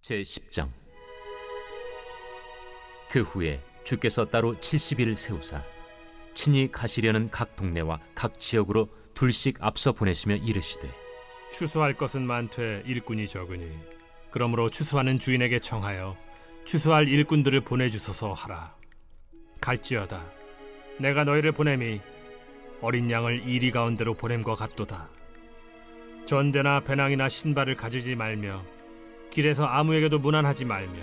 제10장. 그 후에 주께서 따로 70일을 세우사 친히 가시려는 각 동네와 각 지역으로 둘씩 앞서 보내시며 이르시되, 추수할 것은 많되 일꾼이 적으니 그러므로 추수하는 주인에게 청하여 추수할 일꾼들을 보내주소서 하라. 갈지어다 내가 너희를 보냄이 어린 양을 이리 가운데로 보냄과 같도다. 전대나 배낭이나 신발을 가지지 말며 길에서 아무에게도 문안하지 말며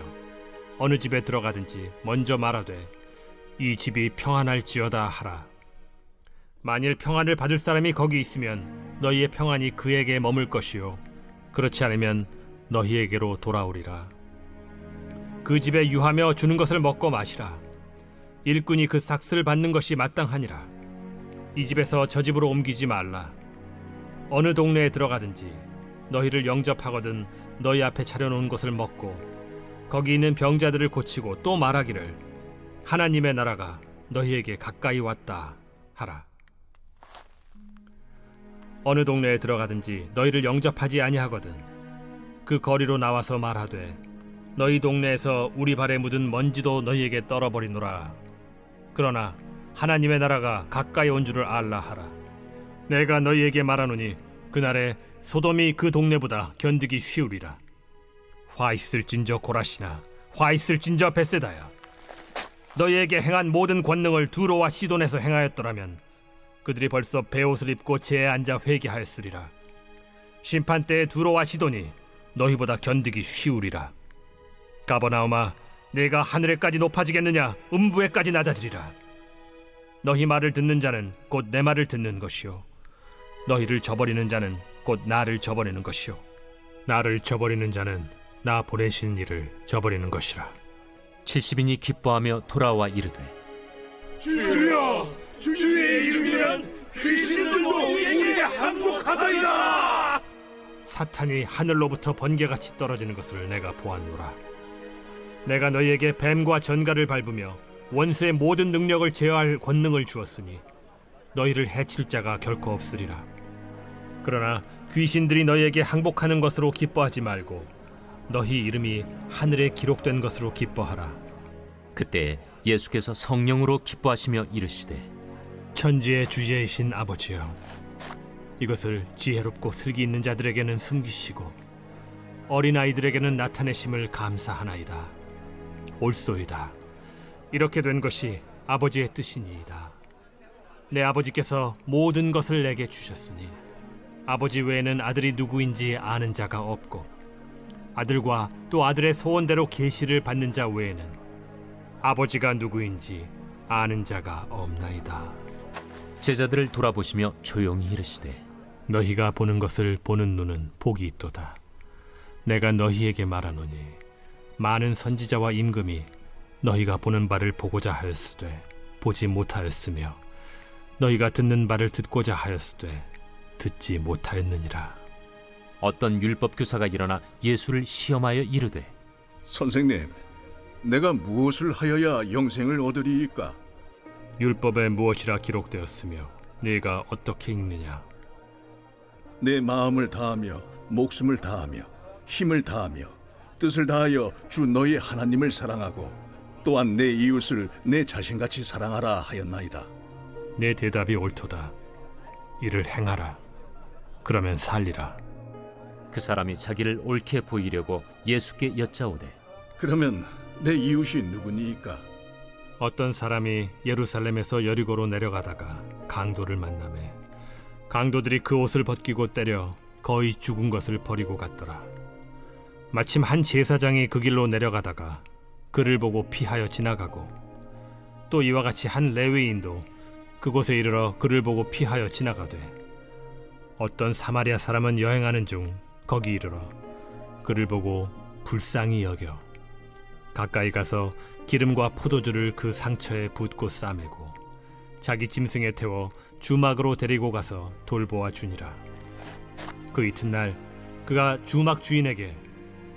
어느 집에 들어가든지 먼저 말하되 이 집이 평안할지어다 하라. 만일 평안을 받을 사람이 거기 있으면 너희의 평안이 그에게 머물 것이요 그렇지 않으면 너희에게로 돌아오리라. 그 집에 유하며 주는 것을 먹고 마시라. 일꾼이 그 삭스를 받는 것이 마땅하니라. 이 집에서 저 집으로 옮기지 말라. 어느 동네에 들어가든지 너희를 영접하거든 너희 앞에 차려놓은 것을 먹고 거기 있는 병자들을 고치고 또 말하기를 하나님의 나라가 너희에게 가까이 왔다 하라. 어느 동네에 들어가든지 너희를 영접하지 아니하거든 그 거리로 나와서 말하되 너희 동네에서 우리 발에 묻은 먼지도 너희에게 떨어버리노라. 그러나 하나님의 나라가 가까이 온 줄을 알라 하라. 내가 너희에게 말하노니 그날에 소돔이 그 동네보다 견디기 쉬우리라. 화 있을진저 고라시나 화 있을진저 벳세다야. 너희에게 행한 모든 권능을 두로와 시돈에서 행하였더라면 그들이 벌써 베옷을 입고 제에 앉아 회개하였으리라. 심판 때에 두로와 시돈이 너희보다 견디기 쉬우리라. 가버나움아 내가 하늘에까지 높아지겠느냐 음부에까지 낮아지리라. 너희 말을 듣는 자는 곧 내 말을 듣는 것이요 너희를 저버리는 자는 곧 나를 저버리는 것이요 나를 저버리는 자는 나 보내신 이를 저버리는 것이라. 70인이 기뻐하며 돌아와 이르되, 주여, 주의 이름이면 귀신들도 우리에게 항복하더이다. 사탄이 하늘로부터 번개같이 떨어지는 것을 내가 보았노라. 내가 너희에게 뱀과 전갈을 밟으며 원수의 모든 능력을 제어할 권능을 주었으니 너희를 해칠 자가 결코 없으리라. 그러나 귀신들이 너희에게 항복하는 것으로 기뻐하지 말고 너희 이름이 하늘에 기록된 것으로 기뻐하라. 그때 예수께서 성령으로 기뻐하시며 이르시되, 천지의 주제이신 아버지여, 이것을 지혜롭고 슬기 있는 자들에게는 숨기시고 어린아이들에게는 나타내심을 감사하나이다. 옳소이다. 이렇게 된 것이 아버지의 뜻이니이다. 내 아버지께서 모든 것을 내게 주셨으니 아버지 외에는 아들이 누구인지 아는 자가 없고 아들과 또 아들의 소원대로 계시를 받는 자 외에는 아버지가 누구인지 아는 자가 없나이다. 제자들을 돌아보시며 조용히 이르시되, 너희가 보는 것을 보는 눈은 복이 있도다. 내가 너희에게 말하노니 많은 선지자와 임금이 너희가 보는 바를 보고자 하였으되 보지 못하였으며 너희가 듣는 바를 듣고자 하였으되 듣지 못하였느니라. 어떤 율법 교사가 일어나 예수를 시험하여 이르되, 선생님, 내가 무엇을 하여야 영생을 얻으리이까? 율법에 무엇이라 기록되었으며 네가 어떻게 읽느냐? 내 마음을 다하며 목숨을 다하며 힘을 다하며 뜻을 다하여 주 너희 하나님을 사랑하고 또한 내 이웃을 내 자신같이 사랑하라 하였나이다. 내 대답이 옳도다. 이를 행하라. 그러면 살리라. 그 사람이 자기를 옳게 보이려고 예수께 여짜오되, 그러면 내 이웃이 누구니이까? 어떤 사람이 예루살렘에서 여리고로 내려가다가 강도를 만나매 강도들이 그 옷을 벗기고 때려 거의 죽은 것을 버리고 갔더라. 마침 한 제사장이 그 길로 내려가다가 그를 보고 피하여 지나가고 또 이와 같이 한 레위인도 그곳에 이르러 그를 보고 피하여 지나가되 어떤 사마리아 사람은 여행하는 중 거기 이르러 그를 보고 불쌍히 여겨 가까이 가서 기름과 포도주를 그 상처에 붓고 싸매고 자기 짐승에 태워 주막으로 데리고 가서 돌보아 주니라. 그 이튿날 그가 주막 주인에게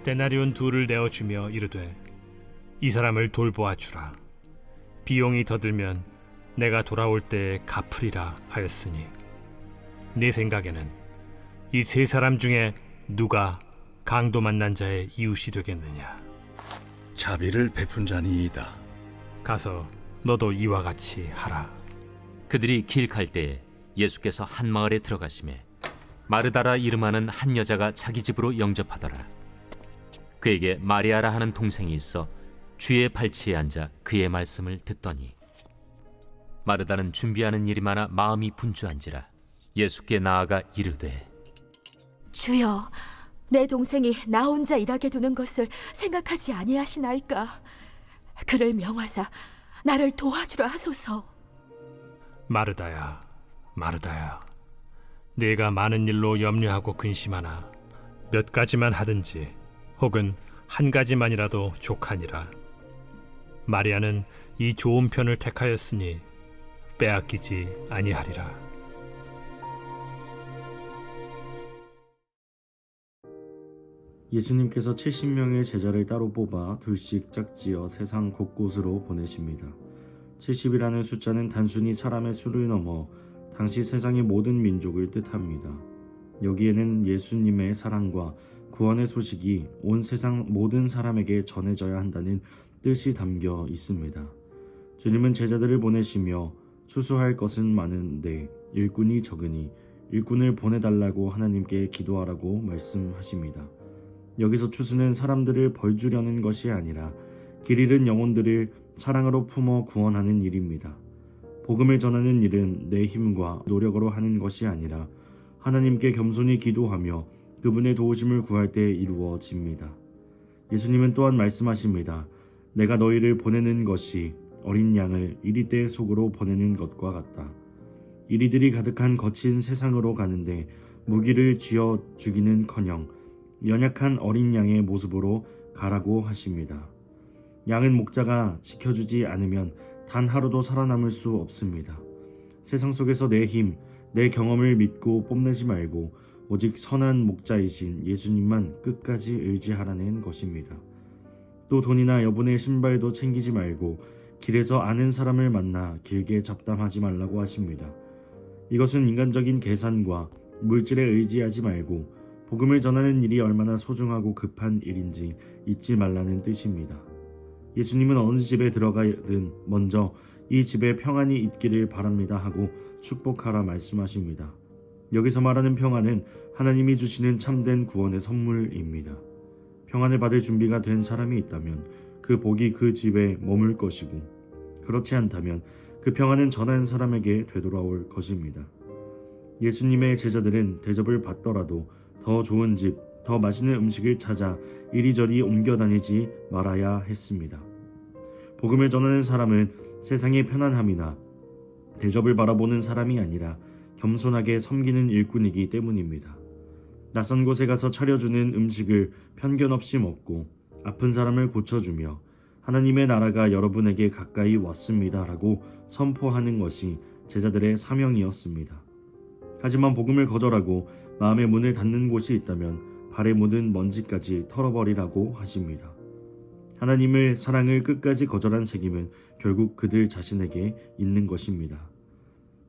데나리온 2를 내어주며 이르되 이 사람을 돌보아 주라. 비용이 더 들면 내가 돌아올 때에 갚으리라 하였으니 내 생각에는 이 세 사람 중에 누가 강도 만난 자의 이웃이 되겠느냐? 자비를 베푼 자니이다. 가서 너도 이와 같이 하라. 그들이 길 갈 때에 예수께서 한 마을에 들어가시매 마르다라 이름하는 한 여자가 자기 집으로 영접하더라. 그에게 마리아라 하는 동생이 있어 주의 발치에 앉아 그의 말씀을 듣더니 마르다는 준비하는 일이 많아 마음이 분주한지라 예수께 나아가 이르되 주여, 내 동생이 나 혼자 일하게 두는 것을 생각하지 아니하시나이까? 그를 명하사 나를 도와주라 하소서. 마르다야, 마르다야, 네가 많은 일로 염려하고 근심하나 몇 가지만 하든지 혹은 한 가지만이라도 족하니라. 마리아는 이 좋은 편을 택하였으니 빼앗기지 아니하리라. 예수님께서 70명의 제자를 따로 뽑아 둘씩 짝지어 세상 곳곳으로 보내십니다. 70이라는 숫자는 단순히 사람의 수를 넘어 당시 세상의 모든 민족을 뜻합니다. 여기에는 예수님의 사랑과 구원의 소식이 온 세상 모든 사람에게 전해져야 한다는 뜻이 담겨 있습니다. 주님은 제자들을 보내시며 추수할 것은 많은데 일꾼이 적으니 일꾼을 보내달라고 하나님께 기도하라고 말씀하십니다. 여기서 추수는 사람들을 벌주려는 것이 아니라 길 잃은 영혼들을 사랑으로 품어 구원하는 일입니다. 복음을 전하는 일은 내 힘과 노력으로 하는 것이 아니라 하나님께 겸손히 기도하며 그분의 도우심을 구할 때 이루어집니다. 예수님은 또한 말씀하십니다. 내가 너희를 보내는 것이 어린 양을 이리떼 속으로 보내는 것과 같다. 이리들이 가득한 거친 세상으로 가는데 무기를 쥐어 주기는커녕 연약한 어린 양의 모습으로 가라고 하십니다. 양은 목자가 지켜주지 않으면 단 하루도 살아남을 수 없습니다. 세상 속에서 내 힘, 내 경험을 믿고 뽐내지 말고 오직 선한 목자이신 예수님만 끝까지 의지하라는 것입니다. 또 돈이나 여분의 신발도 챙기지 말고 길에서 아는 사람을 만나 길게 잡담하지 말라고 하십니다. 이것은 인간적인 계산과 물질에 의지하지 말고 복음을 전하는 일이 얼마나 소중하고 급한 일인지 잊지 말라는 뜻입니다. 예수님은 어느 집에 들어가든 먼저 이 집에 평안이 있기를 바랍니다 하고 축복하라 말씀하십니다. 여기서 말하는 평안은 하나님이 주시는 참된 구원의 선물입니다. 평안을 받을 준비가 된 사람이 있다면 그 복이 그 집에 머물 것이고 그렇지 않다면 그 평안은 전한 사람에게 되돌아올 것입니다. 예수님의 제자들은 대접을 받더라도 더 좋은 집, 더 맛있는 음식을 찾아 이리저리 옮겨 다니지 말아야 했습니다. 복음을 전하는 사람은 세상의 편안함이나 대접을 바라보는 사람이 아니라 겸손하게 섬기는 일꾼이기 때문입니다. 낯선 곳에 가서 차려주는 음식을 편견 없이 먹고 아픈 사람을 고쳐주며 하나님의 나라가 여러분에게 가까이 왔습니다라고 선포하는 것이 제자들의 사명이었습니다. 하지만 복음을 거절하고 마음의 문을 닫는 곳이 있다면 발에 묻은 먼지까지 털어버리라고 하십니다. 하나님의 사랑을 끝까지 거절한 책임은 결국 그들 자신에게 있는 것입니다.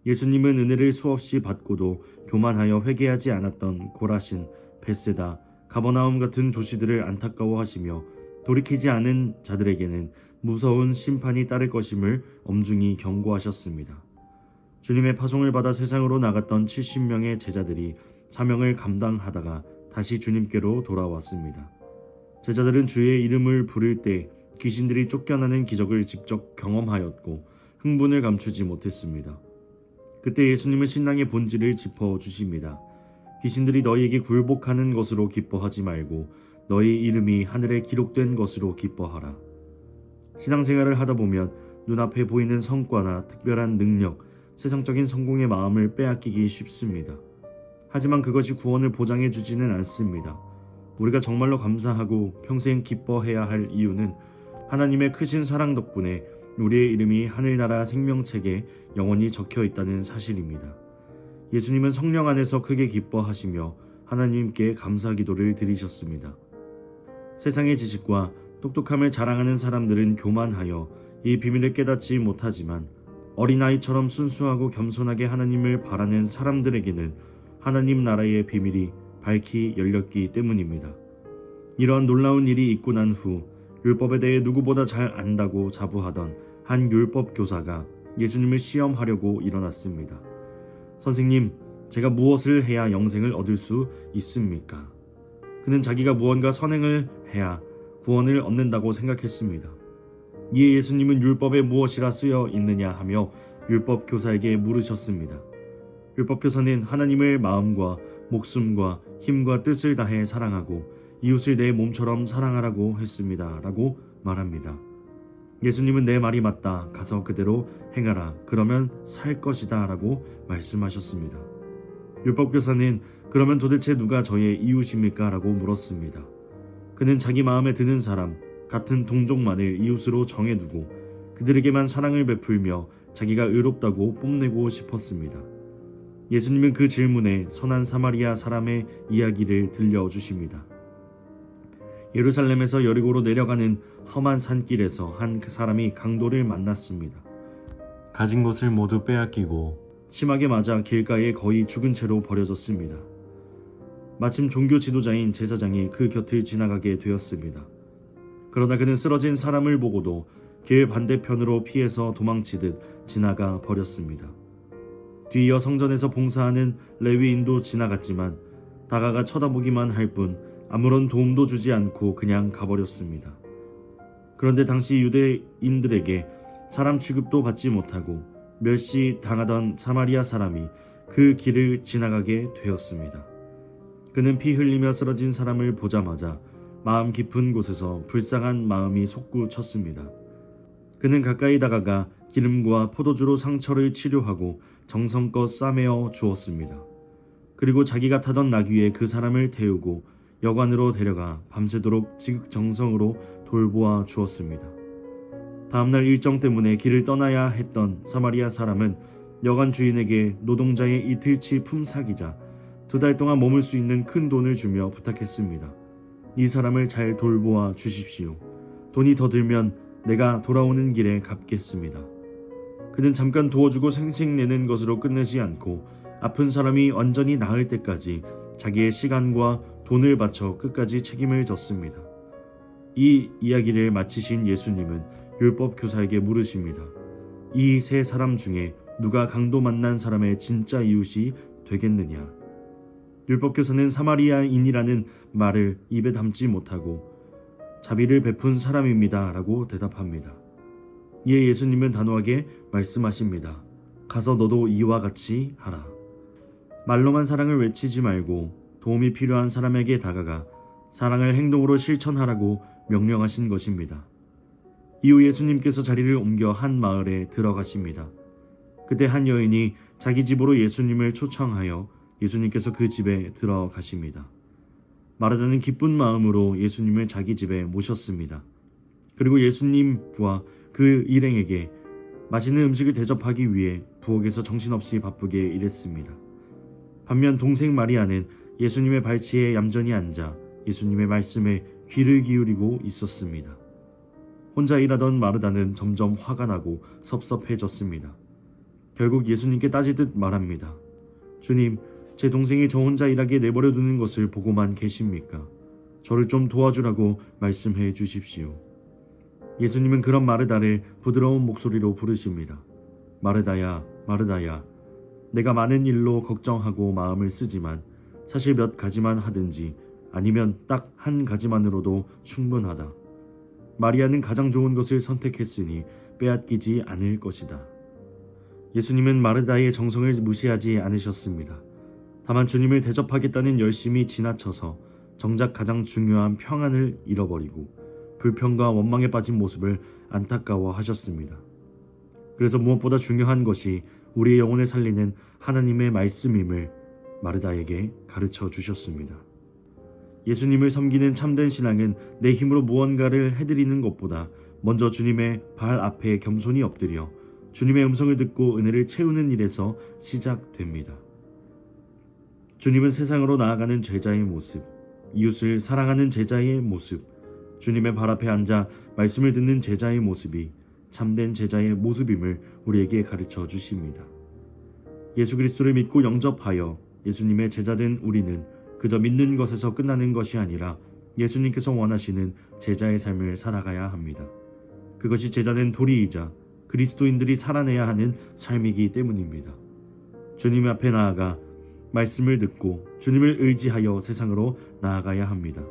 예수님은 은혜를 수없이 받고도 교만하여 회개하지 않았던 고라신, 벳세다, 가버나움 같은 도시들을 안타까워하시며 돌이키지 않은 자들에게는 무서운 심판이 따를 것임을 엄중히 경고하셨습니다. 주님의 파송을 받아 세상으로 나갔던 70명의 제자들이 사명을 감당하다가 다시 주님께로 돌아왔습니다. 제자들은 주의 이름을 부를 때 귀신들이 쫓겨나는 기적을 직접 경험하였고 흥분을 감추지 못했습니다. 그때 예수님은 신앙의 본질을 짚어주십니다. 귀신들이 너희에게 굴복하는 것으로 기뻐하지 말고 너희 이름이 하늘에 기록된 것으로 기뻐하라. 신앙생활을 하다 보면 눈앞에 보이는 성과나 특별한 능력, 세상적인 성공의 마음을 빼앗기기 쉽습니다. 하지만 그것이 구원을 보장해 주지는 않습니다. 우리가 정말로 감사하고 평생 기뻐해야 할 이유는 하나님의 크신 사랑 덕분에 우리의 이름이 하늘나라 생명책에 영원히 적혀 있다는 사실입니다. 예수님은 성령 안에서 크게 기뻐하시며 하나님께 감사 기도를 드리셨습니다. 세상의 지식과 똑똑함을 자랑하는 사람들은 교만하여 이 비밀을 깨닫지 못하지만 어린아이처럼 순수하고 겸손하게 하나님을 바라는 사람들에게는 하나님 나라의 비밀이 밝히 열렸기 때문입니다. 이러한 놀라운 일이 있고 난 후 율법에 대해 누구보다 잘 안다고 자부하던 한 율법 교사가 예수님을 시험하려고 일어났습니다. 선생님, 제가 무엇을 해야 영생을 얻을 수 있습니까? 그는 자기가 무언가 선행을 해야 구원을 얻는다고 생각했습니다. 이에 예수님은 율법에 무엇이라 쓰여 있느냐 하며 율법 교사에게 물으셨습니다. 율법 교사는 하나님을 마음과 목숨과 힘과 뜻을 다해 사랑하고 이웃을 내 몸처럼 사랑하라고 했습니다. 라고 말합니다. 예수님은 내 말이 맞다. 가서 그대로 행하라. 그러면 살 것이다. 라고 말씀하셨습니다. 율법 교사는 그러면 도대체 누가 저의 이웃입니까? 라고 물었습니다. 그는 자기 마음에 드는 사람, 같은 동족만을 이웃으로 정해두고 그들에게만 사랑을 베풀며 자기가 의롭다고 뽐내고 싶었습니다. 예수님은 그 질문에 선한 사마리아 사람의 이야기를 들려주십니다. 예루살렘에서 여리고로 내려가는 험한 산길에서 한 사람이 강도를 만났습니다. 가진 것을 모두 빼앗기고 심하게 맞아 길가에 거의 죽은 채로 버려졌습니다. 마침 종교 지도자인 제사장이 그 곁을 지나가게 되었습니다. 그러나 그는 쓰러진 사람을 보고도 길 반대편으로 피해서 도망치듯 지나가 버렸습니다. 뒤이어 성전에서 봉사하는 레위인도 지나갔지만 다가가 쳐다보기만 할 뿐 아무런 도움도 주지 않고 그냥 가버렸습니다. 그런데 당시 유대인들에게 사람 취급도 받지 못하고 멸시당하던 사마리아 사람이 그 길을 지나가게 되었습니다. 그는 피 흘리며 쓰러진 사람을 보자마자 마음 깊은 곳에서 불쌍한 마음이 솟구쳤습니다. 그는 가까이 다가가 기름과 포도주로 상처를 치료하고 정성껏 싸매어 주었습니다. 그리고 자기가 타던 나귀에 그 사람을 태우고 여관으로 데려가 밤새도록 지극정성으로 돌보아 주었습니다. 다음날 일정 때문에 길을 떠나야 했던 사마리아 사람은 여관 주인에게 노동자의 이틀치 품삯이자 2달 동안 머물 수 있는 큰 돈을 주며 부탁했습니다. 이 사람을 잘 돌보아 주십시오. 돈이 더 들면 내가 돌아오는 길에 갚겠습니다. 그는 잠깐 도와주고 생색내는 것으로 끝내지 않고 아픈 사람이 완전히 나을 때까지 자기의 시간과 돈을 바쳐 끝까지 책임을 졌습니다. 이 이야기를 마치신 예수님은 율법 교사에게 물으십니다. 이 세 사람 중에 누가 강도 만난 사람의 진짜 이웃이 되겠느냐? 율법 교사는 사마리아인이라는 말을 입에 담지 못하고 자비를 베푼 사람입니다. 라고 대답합니다. 이에 예수님은 단호하게 말씀하십니다. 가서 너도 이와 같이 하라. 말로만 사랑을 외치지 말고 도움이 필요한 사람에게 다가가 사랑을 행동으로 실천하라고 명령하신 것입니다. 이후 예수님께서 자리를 옮겨 한 마을에 들어가십니다. 그때 한 여인이 자기 집으로 예수님을 초청하여 예수님께서 그 집에 들어가십니다. 마르다는 기쁜 마음으로 예수님을 자기 집에 모셨습니다. 그리고 예수님과 그 일행에게 맛있는 음식을 대접하기 위해 부엌에서 정신없이 바쁘게 일했습니다. 반면 동생 마리아는 예수님의 발치에 얌전히 앉아 예수님의 말씀에 귀를 기울이고 있었습니다. 혼자 일하던 마르다는 점점 화가 나고 섭섭해졌습니다. 결국 예수님께 따지듯 말합니다. 주님, 제 동생이 저 혼자 일하게 내버려 두는 것을 보고만 계십니까? 저를 좀 도와주라고 말씀해 주십시오. 예수님은 그런 마르다를 부드러운 목소리로 부르십니다. 마르다야, 마르다야, 내가 많은 일로 걱정하고 마음을 쓰지만 사실 몇 가지만 하든지 아니면 딱 한 가지만으로도 충분하다. 마리아는 가장 좋은 것을 선택했으니 빼앗기지 않을 것이다. 예수님은 마르다의 정성을 무시하지 않으셨습니다. 다만 주님을 대접하겠다는 열심이 지나쳐서 정작 가장 중요한 평안을 잃어버리고 불평과 원망에 빠진 모습을 안타까워하셨습니다. 그래서 무엇보다 중요한 것이 우리의 영혼을 살리는 하나님의 말씀임을 마르다에게 가르쳐 주셨습니다. 예수님을 섬기는 참된 신앙은 내 힘으로 무언가를 해드리는 것보다 먼저 주님의 발 앞에 겸손히 엎드려 주님의 음성을 듣고 은혜를 채우는 일에서 시작됩니다. 주님은 세상으로 나아가는 제자의 모습, 이웃을 사랑하는 제자의 모습, 주님의 발 앞에 앉아 말씀을 듣는 제자의 모습이 참된 제자의 모습임을 우리에게 가르쳐 주십니다. 예수 그리스도를 믿고 영접하여 예수님의 제자된 우리는 그저 믿는 것에서 끝나는 것이 아니라 예수님께서 원하시는 제자의 삶을 살아가야 합니다. 그것이 제자된 도리이자 그리스도인들이 살아내야 하는 삶이기 때문입니다. 주님 앞에 나아가 말씀을 듣고 주님을 의지하여 세상으로 나아가야 합니다.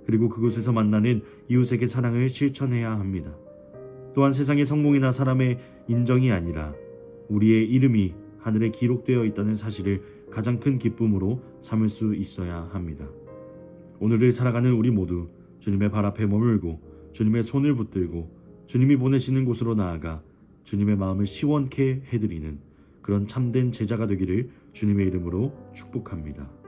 그리고 그곳에서 만나는 이웃에게 사랑을 실천해야 합니다. 또한 세상의 성공이나 사람의 인정이 아니라 우리의 이름이 하늘에 기록되어 있다는 사실을 가장 큰 기쁨으로 삼을 수 있어야 합니다. 오늘을 살아가는 우리 모두 주님의 발 앞에 머물고 주님의 손을 붙들고 주님이 보내시는 곳으로 나아가 주님의 마음을 시원케 해드리는 그런 참된 제자가 되기를 주님의 이름으로 축복합니다.